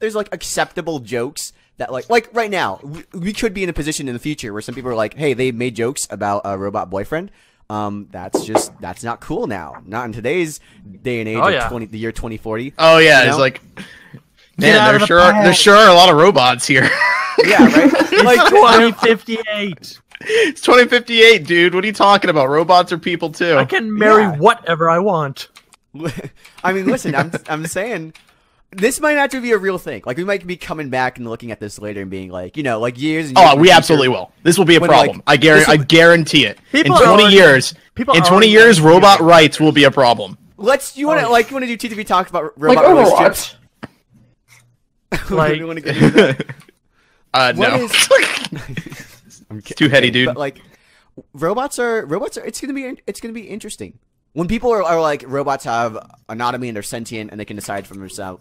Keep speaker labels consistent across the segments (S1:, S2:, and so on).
S1: there's like acceptable jokes that like right now we could be in a position in the future where some people are like, hey, they made jokes about a robot boyfriend. That's not cool now. Not in today's day and age of the year 2040.
S2: Oh yeah, it's like, man, there sure are a lot of robots here.
S1: Yeah, right.
S3: Like 2058.
S2: It's 2058, dude. What are you talking about? Robots are people too.
S3: I can marry whatever I want.
S1: I mean, listen, I'm saying this might actually be a real thing. Like, we might be coming back and looking at this later and being like, like years and years.
S2: Oh, we absolutely will. This will be a problem. I guarantee it. In 20 years, robot rights will be a problem.
S1: You want to do TTV talk about robot relationships?
S3: Like,
S1: you want to get into that?
S2: No. It's too heady, dude.
S1: But like, robots are. It's gonna be interesting. When people are like, robots have anatomy and they're sentient and they can decide for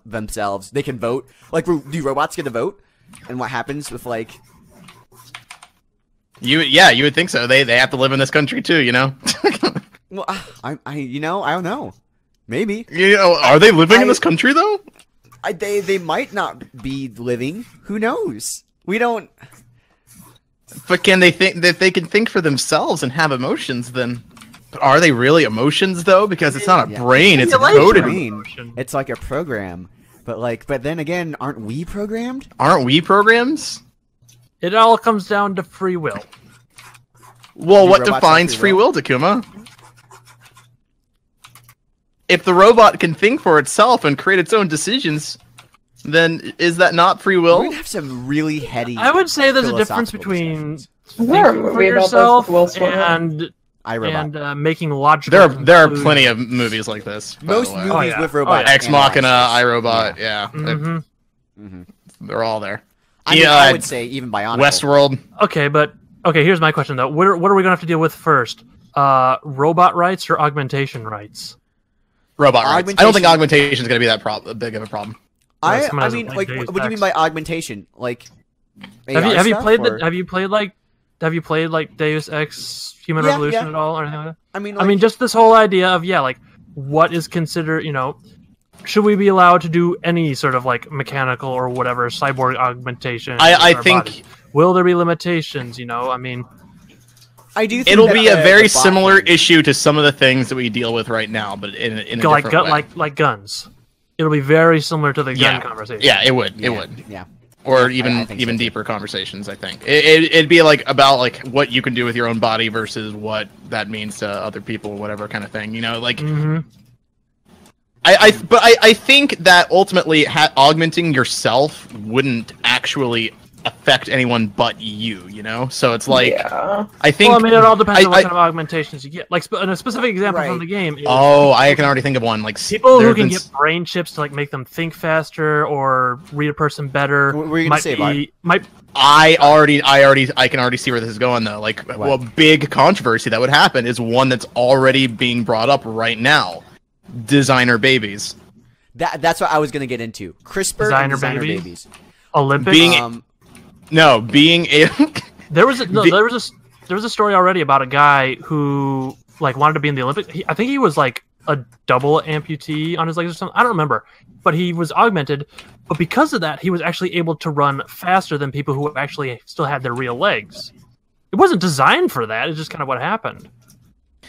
S1: themselves, they can vote. Like, do robots get to vote? And what happens with like?
S2: You would think so. They have to live in this country too, you know.
S1: Well, I don't know. Maybe.
S2: Are they living in this country though?
S1: They might not be living. Who knows? We don't.
S2: But can they think that they can think for themselves and have emotions? Then are they really emotions though? Because it's not a brain; it's a coded emotion.
S1: It's like a program. But then again, aren't we programmed?
S2: Aren't we programs?
S3: It all comes down to free will.
S2: Well, what defines free will, Takuma? If the robot can think for itself and create its own decisions, then is that not free will?
S1: We're gonna have some really heady.
S3: I would say there's a difference between thinking for
S4: movie
S3: yourself
S4: about this with Will
S3: and making logical.
S2: There are plenty of movies like this.
S1: Most movies with robots.
S2: Ex Machina, iRobot, they're all there.
S1: I would say even Bionicle.
S2: Westworld.
S3: Okay, here's my question though. What are we gonna have to deal with first? Robot rights or augmentation rights?
S2: Robot rights. I don't think augmentation is gonna be that big of a problem.
S1: I mean, like, what do you mean by augmentation? Like,
S3: have you played like Deus Ex Human Revolution at all or anything like that? I mean, just this whole idea of like, what is considered, should we be allowed to do any sort of like mechanical or whatever cyborg augmentation?
S2: I think.
S3: Body? Will there be limitations? I mean,
S1: I do think
S2: it'll be a very similar issue to some of the things that we deal with right now, but in a different way.
S3: Like guns. It'll be very similar to the gun conversation.
S2: Yeah, it would. It would.
S1: Yeah.
S2: Or even deeper conversations, I think. It'd be like about like what you can do with your own body versus what that means to other people, whatever kind of thing. Like. I think that ultimately augmenting yourself wouldn't actually affect anyone but you, So it's like, I think...
S3: Well, I mean, it all depends on what kind of augmentations you get. Like, a specific example from the game is...
S2: Oh, I can already think of one. Like
S3: people who can get brain chips to, like, make them think faster or read a person better...
S1: What were you going to say, Bart?
S2: I can already see where this is going, though. Like, a big controversy that would happen is one that's already being brought up right now. Designer babies.
S1: That's what I was going to get into. CRISPR and designer babies.
S3: Olympics?
S2: Being a
S3: there was a story already about a guy who like wanted to be in the Olympics. I think he was like a double amputee on his legs or something. I don't remember, but he was augmented. But because of that, he was actually able to run faster than people who actually still had their real legs. It wasn't designed for that. It's just kind of what happened.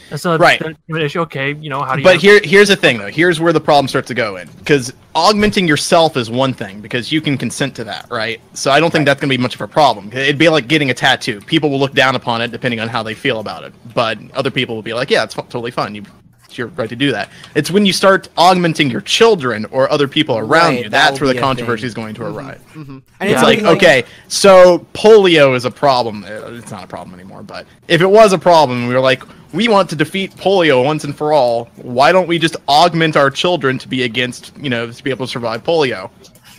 S3: And so
S2: right.
S3: An issue. Okay, how do you?
S2: But here's the thing, though. Here's where the problem starts to go in, because augmenting yourself is one thing, because you can consent to that, right? So I don't think that's going to be much of a problem. It'd be like getting a tattoo. People will look down upon it depending on how they feel about it, but other people will be like, "Yeah, it's totally fine. It's your right to do that." It's when you start augmenting your children or other people around you that's where the controversy is going to arise. And it's like, okay, so polio is a problem. It's not a problem anymore, but if it was a problem, we were like, we want to defeat polio once and for all. Why don't we just augment our children to be against, to be able to survive polio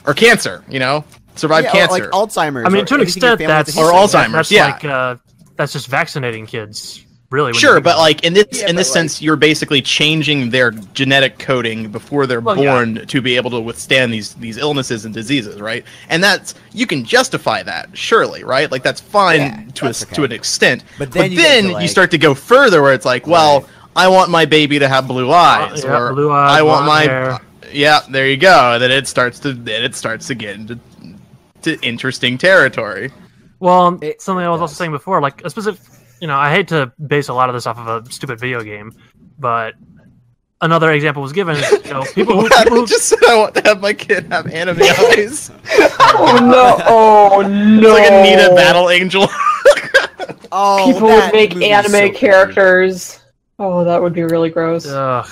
S2: or cancer? Survive cancer,
S1: like Alzheimer's.
S3: I mean, to an extent, that's
S2: or Alzheimer's.
S3: That's just vaccinating kids. Really,
S2: sure, but like in this sense, you're basically changing their genetic coding before they're born to be able to withstand these illnesses and diseases, right? And you can justify that, surely, right? Like that's fine to an extent. But then you start to go further, where it's like, well, I want my baby to have blue eyes, or
S3: blue eyes,
S2: I want my hair. Yeah, there you go. Then it starts to get into interesting territory.
S3: Well, something I was also saying before, like a specific, I hate to base a lot of this off of a stupid video game, but another example was given. People who
S2: just said I want to have my kid have anime eyes.
S4: Oh no!
S2: It's like a Nita Battle Angel.
S4: People would make anime characters. Oh, that would be really gross.
S3: Ugh.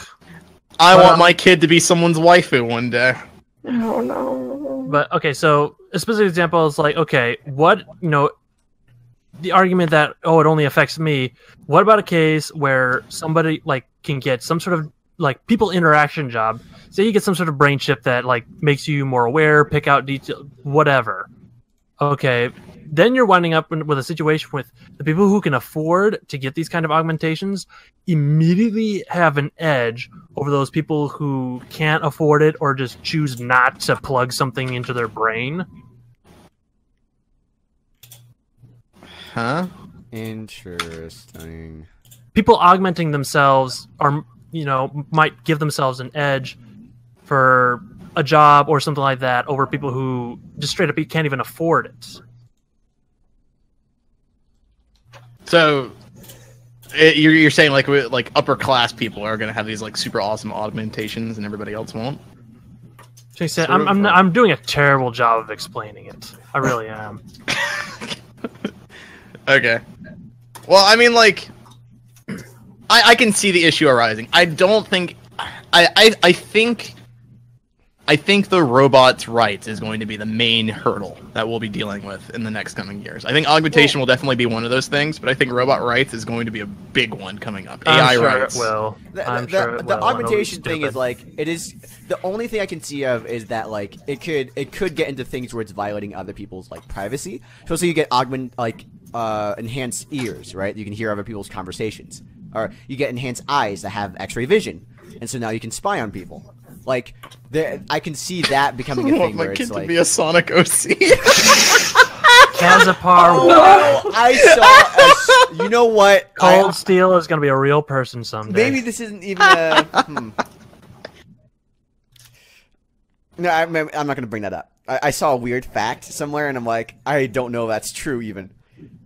S2: I want my kid to be someone's waifu one day.
S4: Oh no.
S3: But okay, so a specific example is like, okay, what the argument that it only affects me. What about a case where somebody like can get some sort of like people interaction job? Say you get some sort of brain chip that like makes you more aware, pick out detail, whatever. Okay, then you're winding up with a situation with the people who can afford to get these kind of augmentations immediately have an edge over those people who can't afford it or just choose not to plug something into their brain.
S2: Huh?
S1: Interesting.
S3: People augmenting themselves are, might give themselves an edge for a job or something like that over people who just straight up can't even afford it.
S2: So you're saying like upper class people are gonna have these like super awesome augmentations and everybody else won't?
S3: Jason, I'm doing a terrible job of explaining it. I really am.
S2: Okay. Well, I mean, like, I can see the issue arising. I don't think I think the robot's rights is going to be the main hurdle that we'll be dealing with in the next coming years. I think augmentation will definitely be one of those things, but I think robot rights is going to be a big one coming up. AI rights.
S3: It will.
S1: The augmentation thing is like it is the only thing I can see of is that like it could get into things where it's violating other people's like privacy. So you get enhanced ears, right? You can hear other people's conversations, or you get enhanced eyes that have X-ray vision, and so now you can spy on people. Like, I can see that becoming a thing where it's like... I want my kid to
S2: be a Sonic O.C.
S3: Kazapar.
S1: Oh, no, I saw... you know what?
S3: Cold Steel is going to be a real person someday.
S1: Maybe this isn't even a... No, I'm not going to bring that up. I saw a weird fact somewhere, and I'm like, I don't know if that's true even.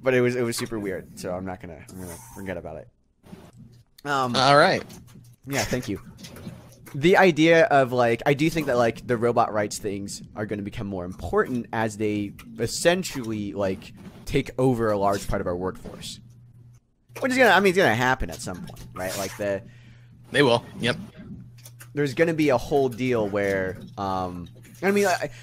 S1: But it was super weird, so I'm going to forget about it.
S2: All right.
S1: Yeah, thank you. The idea of, like, I do think that, like, the robot rights things are going to become more important as they essentially, like, take over a large part of our workforce. Which is going to, it's going to happen at some point, right? Like,
S2: They will, yep.
S1: There's going to be a whole deal where,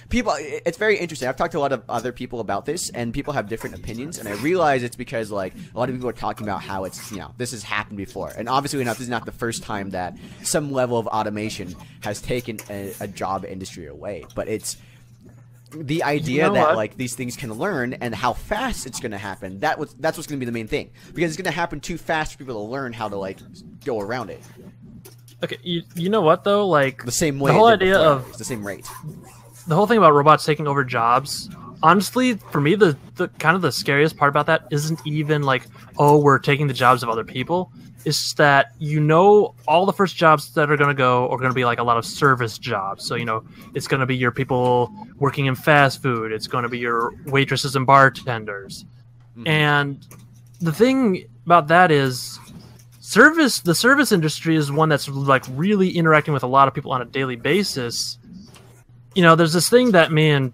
S1: people, it's very interesting. I've talked to a lot of other people about this, and people have different opinions, and I realize it's because, like, a lot of people are talking about how it's, this has happened before. And obviously this is not the first time that some level of automation has taken a job industry away. But it's the idea that, like, these things can learn and how fast it's going to happen. That's what's going to be the main thing. Because it's going to happen too fast for people to learn how to, like, go around it.
S3: Okay, you know what though? Like
S1: the same way.
S3: The whole idea of
S1: it's the same rate.
S3: The whole thing about robots taking over jobs. Honestly, for me, the kind of the scariest part about that isn't even like, oh, we're taking the jobs of other people. It's just that all the first jobs that are going to go are going to be like a lot of service jobs. So it's going to be your people working in fast food. It's going to be your waitresses and bartenders. Mm-hmm. And the thing about that is. The service industry is one that's like really interacting with a lot of people on a daily basis. There's this thing that me and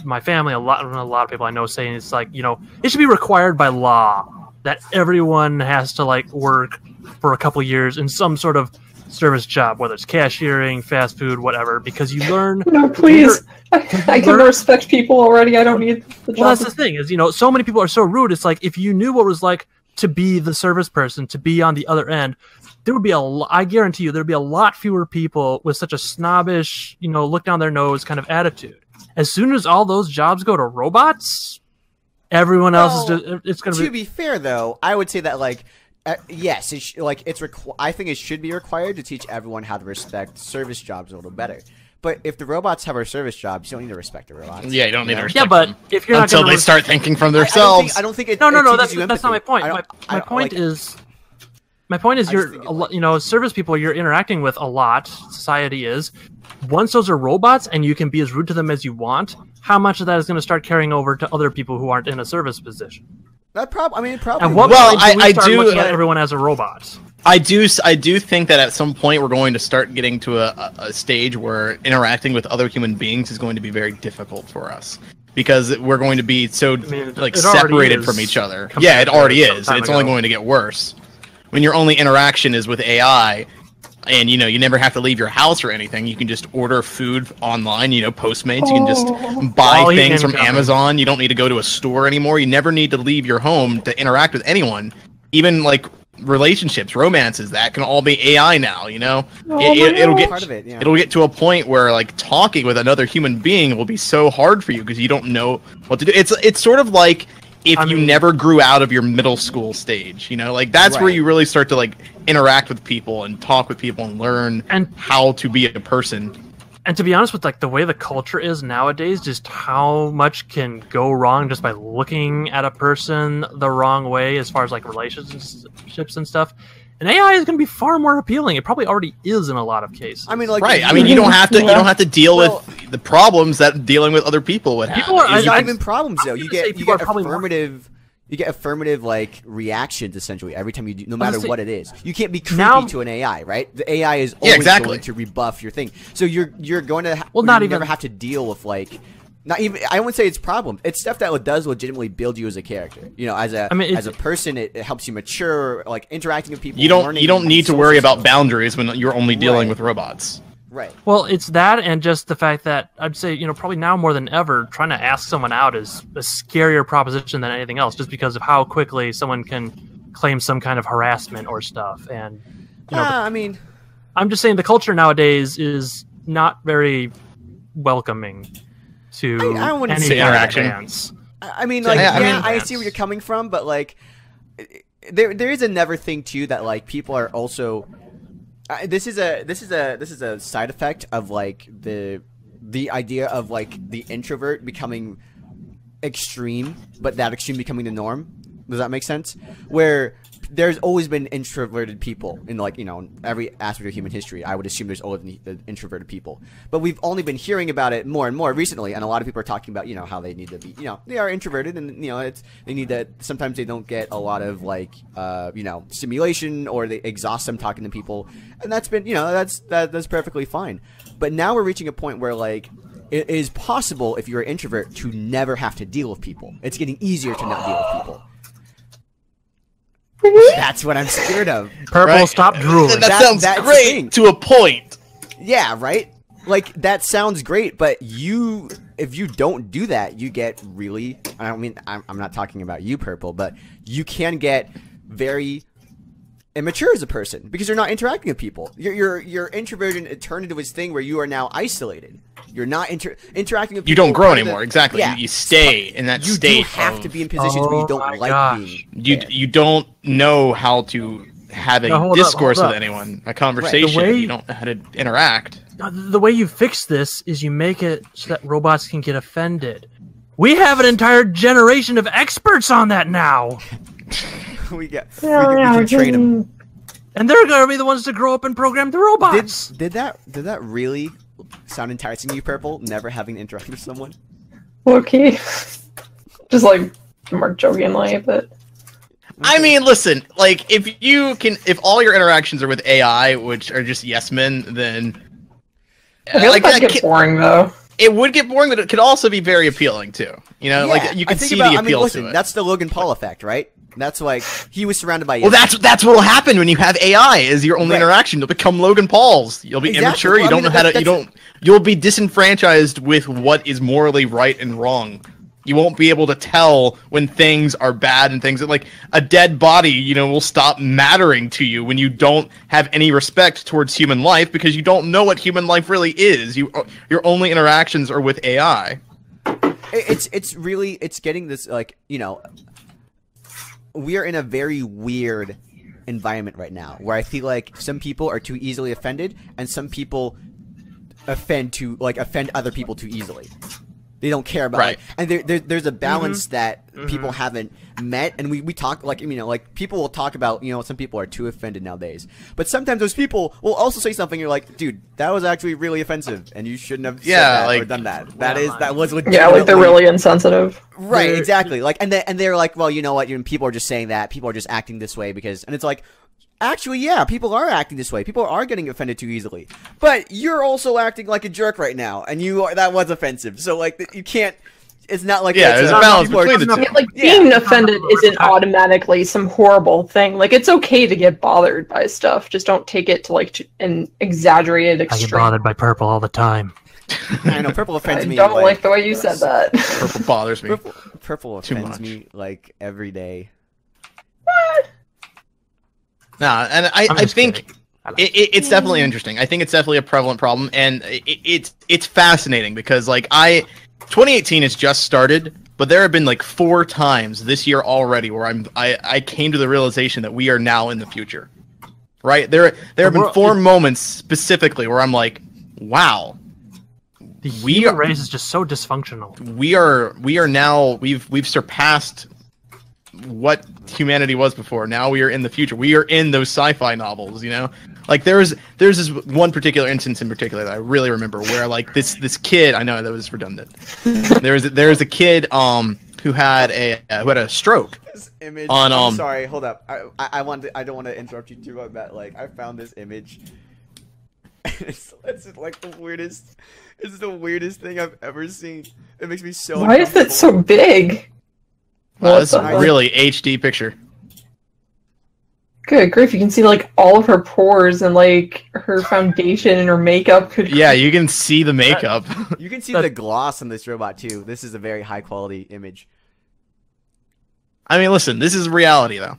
S3: my family, a lot of people I know saying it's like, it should be required by law that everyone has to like work for a couple years in some sort of service job, whether it's cashiering, fast food, whatever, because you learn.
S4: No, please. I can respect people already. I don't need the job.
S3: Well, that's the thing is, so many people are so rude. It's like if you knew what it was like to be the service person, to be on the other end, there would be I guarantee you, there'd be a lot fewer people with such a snobbish, look down their nose kind of attitude. As soon as all those jobs go to robots, everyone else is just, it's going to be...
S1: To be fair, though, I would say that, like, yes, I think it should be required to teach everyone how to respect service jobs a little better. But if the robots have our service jobs, you don't need to respect the robots.
S2: Yeah, you don't need to respect
S3: them.
S2: Yeah, but
S3: if you're not
S2: until they start thinking from themselves.
S1: I don't think it.
S3: No, that's not my point. My point is, My point is, service people you're interacting with a lot. Society is. Once those are robots and you can be as rude to them as you want, how much of that is going to start carrying over to other people who aren't in a service position?
S1: Probably.
S3: At what point do we start looking at everyone as a robot?
S2: I do think that at some point we're going to start getting to a stage where interacting with other human beings is going to be very difficult for us. Because we're going to be so separated from each other. Yeah, it already is. And it's only going to get worse. When your only interaction is with AI, and you never have to leave your house or anything. You can just order food online. Postmates. You can just buy things from Amazon. You don't need to go to a store anymore. You never need to leave your home to interact with anyone. Even relationships, romances, that can all be AI now. It'll get to a point where talking with another human being will be so hard for you because you don't know what to do. It's sort of like if you never grew out of your middle school stage. That's where you really start to interact with people and talk with people and learn how to be a person.
S3: And to be honest with the way the culture is nowadays, just how much can go wrong just by looking at a person the wrong way as far as relationships and stuff. And AI is going to be far more appealing. It probably already is in a lot of cases.
S2: I mean, you don't have to deal with the problems that dealing with other people would have.
S1: It's not even problems though. You get affirmative reactions essentially every time you do, no matter what it is. You can't be creepy to an AI, right? The AI is always going to rebuff your thing. So you're going to never have to deal with not even, I wouldn't say it's problem. It's stuff that does legitimately build you as a character. As a person, it helps you mature. Interacting with people.
S2: You don't need to worry about boundaries when you're only dealing with robots.
S1: Right.
S3: Well, it's that, and just the fact that I'd say probably now more than ever, trying to ask someone out is a scarier proposition than anything else, just because of how quickly someone can claim some kind of harassment or stuff. And I'm just saying the culture nowadays is not very welcoming to
S1: I wouldn't say
S2: interaction.
S1: I see where you're coming from, but there is another thing too that people are also. This is a side effect of the idea of the introvert becoming extreme, but that extreme becoming the norm. Does that make sense? Where there's always been introverted people in every aspect of human history. I would assume there's always been introverted people, but we've only been hearing about it more and more recently. And a lot of people are talking about how they need to be they are introverted, and they need to, sometimes they don't get a lot of stimulation, or they exhaust them talking to people, and that's been that's perfectly fine. But now we're reaching a point where it is possible, if you're an introvert, to never have to deal with people. It's getting easier to not deal with people. That's what I'm scared of.
S3: Prpl, stop drooling.
S2: That sounds great to a point.
S1: Yeah, right? That sounds great, but if you don't do that, you get really... I'm not talking about you, Prpl, but you can get very immature as a person because you're not interacting with people. Your introversion turned into this thing where you are now isolated. You're not interacting with people.
S2: You don't grow anymore. Exactly. Yeah. You stay in that state.
S1: You have to be in positions where you don't being.
S2: You don't know how to have a discourse with anyone, a conversation. Right. You don't know how to interact.
S3: The way you fix this is you make it so that robots can get offended. We have an entire generation of experts on that now.
S1: we can train them.
S3: And they're going to be the ones to grow up and program the robots.
S1: Did that really sound enticing to you, Prpl? Never having to interact with someone?
S4: Okay. Just more jokingly, but...
S2: I mean, listen, if all your interactions are with AI, which are just yes men, then...
S4: I feel that get boring, though.
S2: It would get boring, but it could also be very appealing, too. You can see the appeal to it.
S1: That's the Logan Paul effect, right? That's he was surrounded by...
S2: Well, that's what'll happen when you have AI, is your only interaction. You'll become Logan Pauls. You'll be immature, well, you don't know how to... You'll be disenfranchised with what is morally right and wrong. You won't be able to tell when things are bad and things that, a dead body, will stop mattering to you when you don't have any respect towards human life because you don't know what human life really is. Your only interactions are with AI.
S1: It's getting this, we are in a very weird environment right now where I feel like some people are too easily offended and some people offend other people too easily. They don't care about it. And there's a balance that people haven't met. And we talk, like, you know, like, people will talk about, you know, some people are too offended nowadays. But sometimes those people will also say something, you're like, dude, that was actually really offensive, and you shouldn't have said that or done that. That was legitimately...
S4: Yeah, like, they're really insensitive.
S1: Right, exactly. Like, and they're like, well, you know what, people are just saying that. People are just acting this way because... And it's like... Actually, yeah, people are acting this way. People are getting offended too easily. But you're also acting like a jerk right now, and that was offensive. So, like, you can't... It's not like...
S2: Yeah, there's a balance between the two.
S4: Like, being offended isn't automatically some horrible thing. Like, it's okay to get bothered by stuff. Just don't take it to, like, an exaggerated extreme.
S3: I get bothered by Prpl all the time.
S1: I know, Prpl offends me.
S4: I don't like the way you said that.
S2: Prpl bothers me.
S1: Prpl offends me, like, every day.
S4: What?
S2: Nah, and I think it's definitely interesting. I think it's definitely a prevalent problem, and it's fascinating because, like, 2018 has just started, but there have been like 4 times this year already where I came to the realization that we are now in the future. Right? There have been 4 moments specifically where I'm like, wow.
S3: The human race is just so dysfunctional.
S2: We are now we've surpassed what humanity was before. Now we are in the future. We are in those sci-fi novels, you know? Like there's this one particular instance in particular that I really remember where like this kid, I know that was redundant. There's a kid who had a stroke.
S1: This image.
S2: On
S1: I'm sorry, hold up. I don't want to interrupt you too much, but like I found this image. It's like the weirdest. It's the weirdest thing I've ever seen. It makes me so.
S4: Why is it so big?
S2: This is a really HD picture.
S4: Good grief, you can see like all of her pores and like her foundation and her makeup.
S2: Yeah, you can see the makeup.
S1: You can see the gloss on this robot too. This is a very high quality image.
S2: I mean, listen, this is reality though.